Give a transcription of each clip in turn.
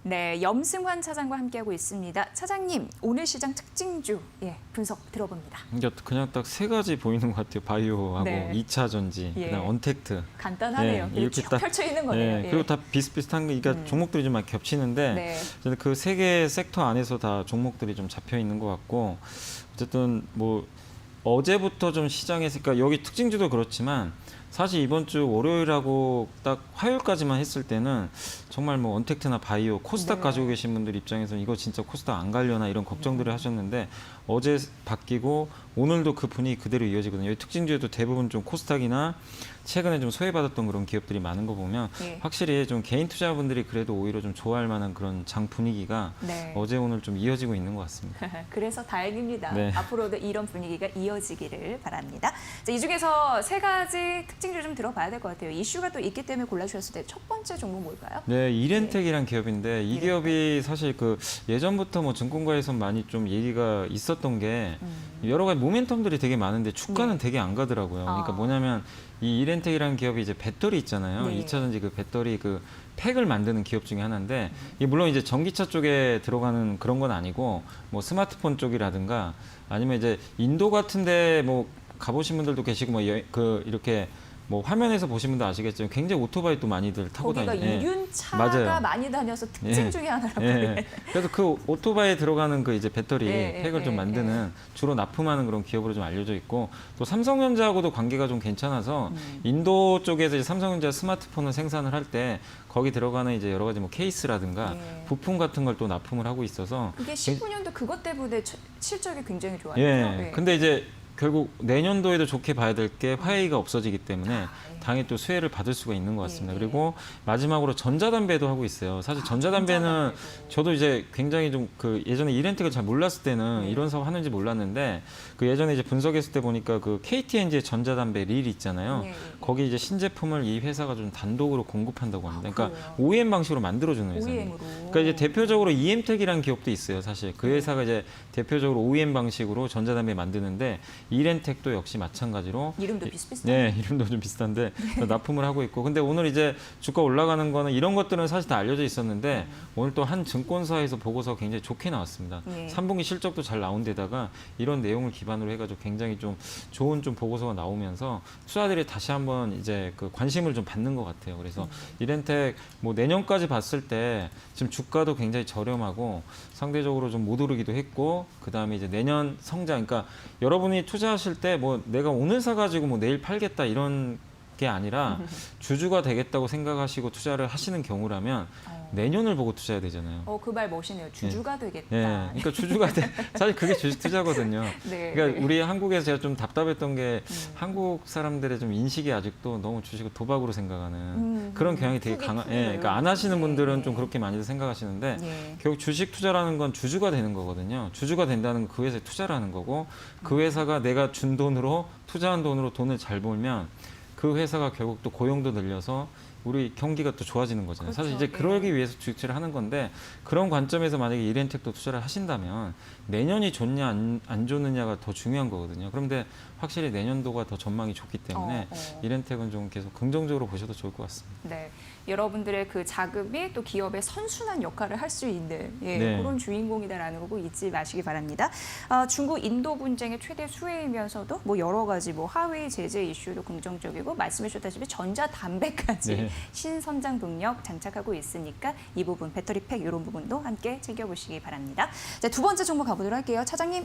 네, 염승환 차장과 함께하고 있습니다. 차장님, 오늘 시장 특징주 분석 들어봅니다. 그냥 딱 세 가지 보이는 것 같아요. 바이오하고 네. 2차 전지, 그다음 언택트. 간단하네요. 네, 이렇게 쭉 펼쳐 있는 거네요. 그리고 다 비슷비슷한 게, 그러니까 종목들이 좀 많이 겹치는데 네. 그 세 개 섹터 안에서 다 종목들이 좀 잡혀 있는 것 같고, 어쨌든 뭐 어제부터 좀 시장에서, 그러니까 여기 특징주도 그렇지만 사실 이번 주 월요일하고 딱 화요일까지만 했을 때는 정말 뭐 언택트나 바이오, 코스닥 네. 가지고 계신 분들 입장에서는 이거 진짜 코스닥 안 가려나 이런 걱정들을 하셨는데, 어제 바뀌고 오늘도 그 분위기 그대로 이어지거든요. 이 특징주에도 대부분 좀 코스닥이나 최근에 좀 소외받았던 그런 기업들이 많은 거 보면 확실히 좀 개인 투자분들이 그래도 오히려 좀 좋아할 만한 그런 장 분위기가 어제 오늘 좀 이어지고 있는 것 같습니다. 그래서 다행입니다. 네. 앞으로도 이런 분위기가 이어지기를 바랍니다. 자, 이 중에서 세 가지 특징주 좀 들어봐야 될 것 같아요. 이슈가 또 있기 때문에 골라주셨을 때 첫 번째 종목 뭘까요? 네, 이렌텍이란 기업인데 이 기업이 사실 그 예전부터 뭐 증권가에서 많이 좀 얘기가 있었던 게 여러 가지 모멘텀들이 되게 많은데 주가는 되게 안 가더라고요. 그러니까 뭐냐면 이 이렌텍이라는 기업이 이제 배터리 있잖아요. 2차 전지 그 배터리 그 팩을 만드는 기업 중에 하나인데, 이게 물론 이제 전기차 쪽에 들어가는 그런 건 아니고 뭐 스마트폰 쪽이라든가 아니면 이제 인도 같은데 뭐 가보신 분들도 계시고 뭐 이렇게 뭐 화면에서 보신 분도 아시겠지만 굉장히 오토바이 또 많이들 타고 거기가 다니는. 이륜차가 맞아요. 많이 다녀서 특징 중에 하나라고. 그래서 그 오토바이에 들어가는 그 이제 배터리 팩을 좀 만드는 주로 납품하는 그런 기업으로 좀 알려져 있고, 또 삼성전자하고도 관계가 좀 괜찮아서 인도 쪽에서 이제 삼성전자 스마트폰을 생산을 할 때 거기 들어가는 이제 여러 가지 뭐 케이스라든가 부품 같은 걸 또 납품을 하고 있어서 이게 19년도 그것 때문에 실적이 굉장히 좋아요. 근데 이제 결국 내년도에도 좋게 봐야 될 게 화웨이가 없어지기 때문에 당연히 또 수혜를 받을 수가 있는 것 같습니다. 그리고 마지막으로 전자담배도 하고 있어요. 사실 전자담배는 저도 이제 굉장히 좀 그 예전에 이렌텍을 잘 몰랐을 때는 이런 사업 하는지 몰랐는데, 그 예전에 이제 분석했을 때 보니까 그 KT&G의 전자담배 릴 있잖아요. 거기 이제 신제품을 이 회사가 좀 단독으로 공급한다고 합니다. 그러니까 OEM 방식으로 만들어주는 회사입니다. 그러니까 이제 대표적으로 EM텍이라는 기업도 있어요. 사실 그 회사가 이제 대표적으로 OEM 방식으로 전자담배 만드는데, 이렌텍도 역시 마찬가지로 이름도 비슷비슷해요. 이름도 좀 비슷한데 납품을 하고 있고, 근데 오늘 이제 주가 올라가는 거는 이런 것들은 사실 다 알려져 있었는데 오늘 또 한 증권사에서 보고서 굉장히 좋게 나왔습니다. 3분기 실적도 잘 나온 데다가 이런 내용을 기반으로 해가지고 굉장히 좀 좋은 좀 보고서가 나오면서 투자들이 다시 한번 이제 그 관심을 좀 받는 것 같아요. 그래서 이렌텍 뭐 내년까지 봤을 때 지금 주가도 굉장히 저렴하고 상대적으로 좀 못 오르기도 했고, 그 다음에 이제 내년 성장, 그러니까 여러분이 투자하실 때 뭐 내가 오늘 사가지고 뭐 내일 팔겠다 이런 게 아니라 주주가 되겠다고 생각하시고 투자를 하시는 경우라면 내년을 보고 투자해야 되잖아요. 그 말 멋이네요. 주주가 되겠다. 그러니까 주주가 사실 그게 주식 투자거든요. 그러니까 우리 한국에서 제가 좀 답답했던 게 한국 사람들의 좀 인식이 아직도 너무 주식을 도박으로 생각하는 그런 경향이 되게 강한. 그러니까 안 하시는 분들은 좀 그렇게 많이들 생각하시는데 결국 주식 투자라는 건 주주가 되는 거거든요. 주주가 된다는 건 그 회사에 투자를 하는 거고, 그 회사가 내가 준 돈으로 투자한 돈으로 돈을 잘 벌면 그 회사가 결국 또 고용도 늘려서 우리 경기가 또 좋아지는 거잖아요. 사실 이제 그러기 위해서 주식을 하는 건데, 그런 관점에서 만약에 이렌텍도 투자를 하신다면 내년이 좋냐 안 좋느냐가 더 중요한 거거든요. 그런데 확실히 내년도가 더 전망이 좋기 때문에 이렌텍은 좀 계속 긍정적으로 보셔도 좋을 것 같습니다. 네, 여러분들의 그 자금이 또 기업의 선순환 역할을 할 수 있는 그런 주인공이다라는 거고 잊지 마시기 바랍니다. 중국 인도 분쟁의 최대 수혜이면서도 뭐 여러 가지 뭐 하웨이 제재 이슈도 긍정적이고, 말씀해 주셨다시피 전자담배까지 신선장 동력 장착하고 있으니까 이 부분 배터리팩 이런 부분도 함께 챙겨보시기 바랍니다. 자, 두 번째 종목 가보도록 할게요. 차장님.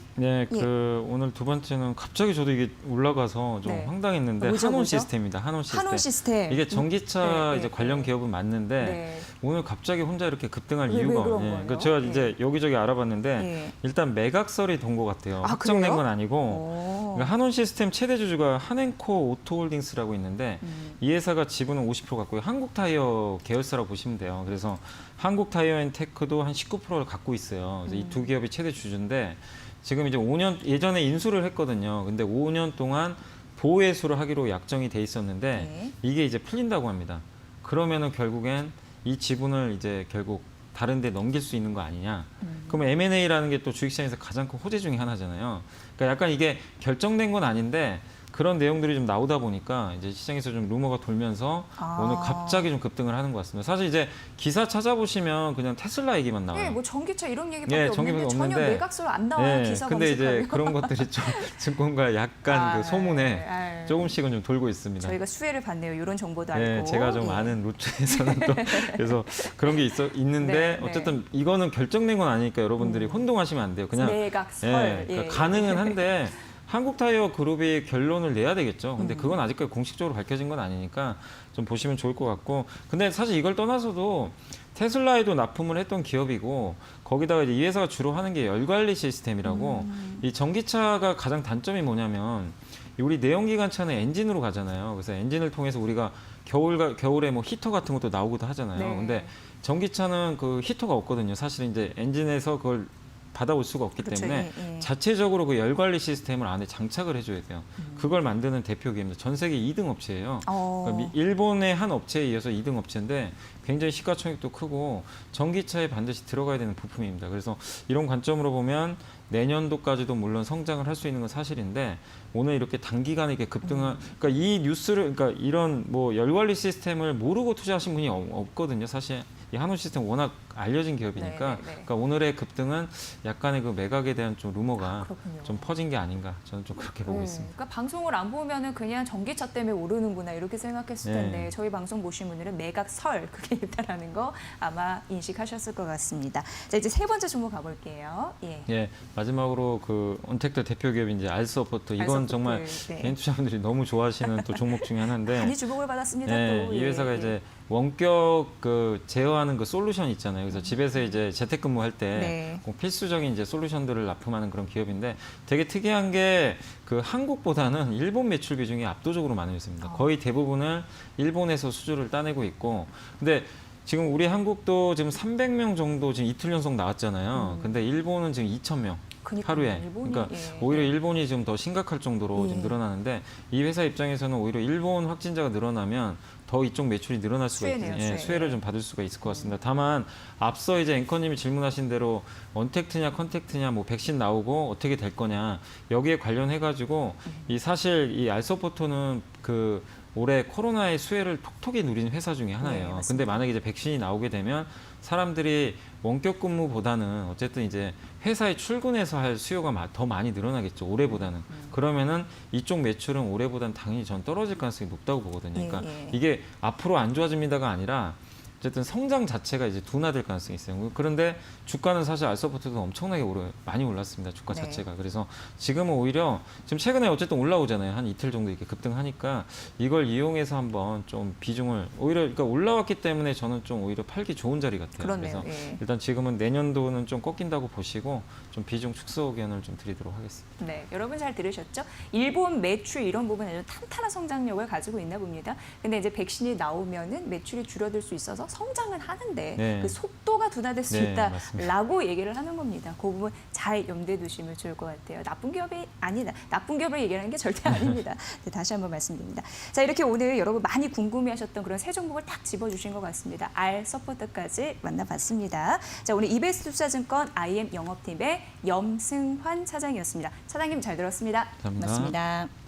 오늘 두 번째는 갑자기 저도 이게 올라가서 좀 황당했는데 한온 시스템입니다. 한온 시스템. 이게 전기차 이제 관련 기업은 맞는데 오늘 갑자기 혼자 이렇게 급등할 이유가 그러니까 제가 이제 여기저기 알아봤는데 일단 매각설이 돈 것 같아요. 확정된 건 아니고. 그러니까 한온 시스템 최대 주주가 한앤코 오토홀딩스라고 있는데 이 회사가 지분은 50% 갖고 한국타이어 계열사라고 보시면 돼요. 그래서 한국타이어앤테크도 한 19%를 갖고 있어요. 이 두 기업이 최대 주주인데 지금 이제 5년 예전에 인수를 했거든요. 근데 5년 동안 보호회수를 하기로 약정이 돼 있었는데 이게 이제 풀린다고 합니다. 그러면은 결국엔 이 지분을 이제 결국 다른 데 넘길 수 있는 거 아니냐. 그러면 M&A라는 게 또 주식시장에서 가장 큰 호재 중에 하나잖아요. 그러니까 약간 이게 결정된 건 아닌데 그런 내용들이 좀 나오다 보니까 이제 시장에서 좀 루머가 돌면서 오늘 갑자기 좀 급등을 하는 것 같습니다. 사실 이제 기사 찾아보시면 그냥 테슬라 얘기만 나와요. 네, 뭐 전기차 이런 얘기밖에 없는데 전혀 매각설 안 나와요. 기사 근데 검색하면. 이제 그런 것들이 좀 증권가 약간 그 소문에 조금씩은 좀 돌고 있습니다. 저희가 수혜를 받네요. 이런 정보도 네, 알고. 제가 좀 아는 루트에서는 또 그래서 그런 게 있는데 어쨌든 이거는 결정된 건 아니니까 여러분들이 혼동하시면 안 돼요. 그냥 매각설. 그러니까 가능은 한데 한국타이어 그룹이 결론을 내야 되겠죠. 근데 그건 아직까지 공식적으로 밝혀진 건 아니니까 좀 보시면 좋을 것 같고. 근데 사실 이걸 떠나서도 테슬라에도 납품을 했던 기업이고 거기다가 이제 이 회사가 주로 하는 게 열관리 시스템이라고 이 전기차가 가장 단점이 뭐냐면 우리 내연기관차는 엔진으로 가잖아요. 그래서 엔진을 통해서 우리가 겨울에 뭐 히터 같은 것도 나오기도 하잖아요. 네. 근데 전기차는 그 히터가 없거든요. 사실 이제 엔진에서 그걸 받아올 수가 없기 때문에 자체적으로 그 열 관리 시스템을 안에 장착을 해줘야 돼요. 그걸 만드는 대표 기업입니다. 전 세계 2등 업체예요. 그러니까 일본의 한 업체에 이어서 2등 업체인데 굉장히 시가총액도 크고 전기차에 반드시 들어가야 되는 부품입니다. 그래서 이런 관점으로 보면 내년도까지도 물론 성장을 할 수 있는 건 사실인데 오늘 이렇게 단기간에 이렇게 급등한 그러니까 이 뉴스를 그러니까 이런 뭐 열 관리 시스템을 모르고 투자하신 분이 없거든요. 사실 이 한우 시스템 워낙 알려진 기업이니까 그러니까 오늘의 급등은 약간의 그 매각에 대한 좀 루머가 좀 퍼진 게 아닌가 저는 좀 그렇게 보고 있습니다. 그러니까 방송을 안 보면은 그냥 전기차 때문에 오르는구나 이렇게 생각했을 텐데 저희 방송 보신 분들은 매각설 그게 있다라는 거 아마 인식하셨을 것 같습니다. 자, 이제 세 번째 종목 가볼게요. 마지막으로 그 언택트 대표 기업인 이제 알서포트 이건 정말 개인 투자분들이 너무 좋아하시는 또 종목 중에 하나인데 많이 주목을 받았습니다. 또. 이 회사가 이제 원격 그 제어하는 그 솔루션 있잖아요. 그래서 집에서 이제 재택근무할 때 필수적인 이제 솔루션들을 납품하는 그런 기업인데 되게 특이한 게 그 한국보다는 일본 매출 비중이 압도적으로 많이 있습니다. 거의 대부분을 일본에서 수주를 따내고 있고 근데 지금 우리 한국도 지금 300명 정도 지금 이틀 연속 나왔잖아요. 근데 일본은 지금 2,000명. 하루에. 그러니까 오히려 일본이 지금 더 심각할 정도로 지금 늘어나는데 이 회사 입장에서는 오히려 일본 확진자가 늘어나면 더 이쪽 매출이 늘어날 수가 있거든요. 수혜를 좀 받을 수가 있을 것 같습니다. 다만 앞서 이제 앵커님이 질문하신 대로 언택트냐 컨택트냐 뭐 백신 나오고 어떻게 될 거냐 여기에 관련해 가지고 이 사실 이 알서포트는 그 올해 코로나의 수혜를 톡톡히 누린 회사 중에 하나예요. 근데 만약에 이제 백신이 나오게 되면 사람들이 원격 근무보다는 어쨌든 이제 회사에 출근해서 할 수요가 더 많이 늘어나겠죠. 올해보다는. 그러면은 이쪽 매출은 올해보다는 당연히 전 떨어질 가능성이 높다고 보거든요. 그러니까 이게 앞으로 안 좋아집니다가 아니라 어쨌든 성장 자체가 이제 둔화될 가능성이 있어요. 그런데 주가는 사실 알서포트도 엄청나게 많이 올랐습니다. 주가 자체가. 그래서 지금은 오히려 지금 최근에 어쨌든 올라오잖아요. 한 이틀 정도 이렇게 급등하니까 이걸 이용해서 한번 좀 비중을 오히려 그러니까 올라왔기 때문에 저는 좀 오히려 팔기 좋은 자리 같아요. 그렇네요. 그래서 일단 지금은 내년도는 좀 꺾인다고 보시고 좀 비중 축소 의견을 좀 드리도록 하겠습니다. 네, 여러분 잘 들으셨죠? 일본 매출 이런 부분에 탄탄한 성장력을 가지고 있나 봅니다. 근데 이제 백신이 나오면은 매출이 줄어들 수 있어서 성장은 하는데 그 속도가 둔화될 수 있다라고 얘기를 하는 겁니다. 그 부분 잘 염두에 두시면 좋을 것 같아요. 나쁜 기업이 아니다. 나쁜 기업을 얘기하는 게 절대 아닙니다. 네, 다시 한번 말씀드립니다. 자, 이렇게 오늘 여러분 많이 궁금해하셨던 그런 세 종목을 딱 집어주신 것 같습니다. 알서포트까지 만나봤습니다. 자, 오늘 이베스트 투자증권 IM 영업팀의 염승환 차장이었습니다. 차장님 잘 들었습니다. 감사합니다. 고맙습니다.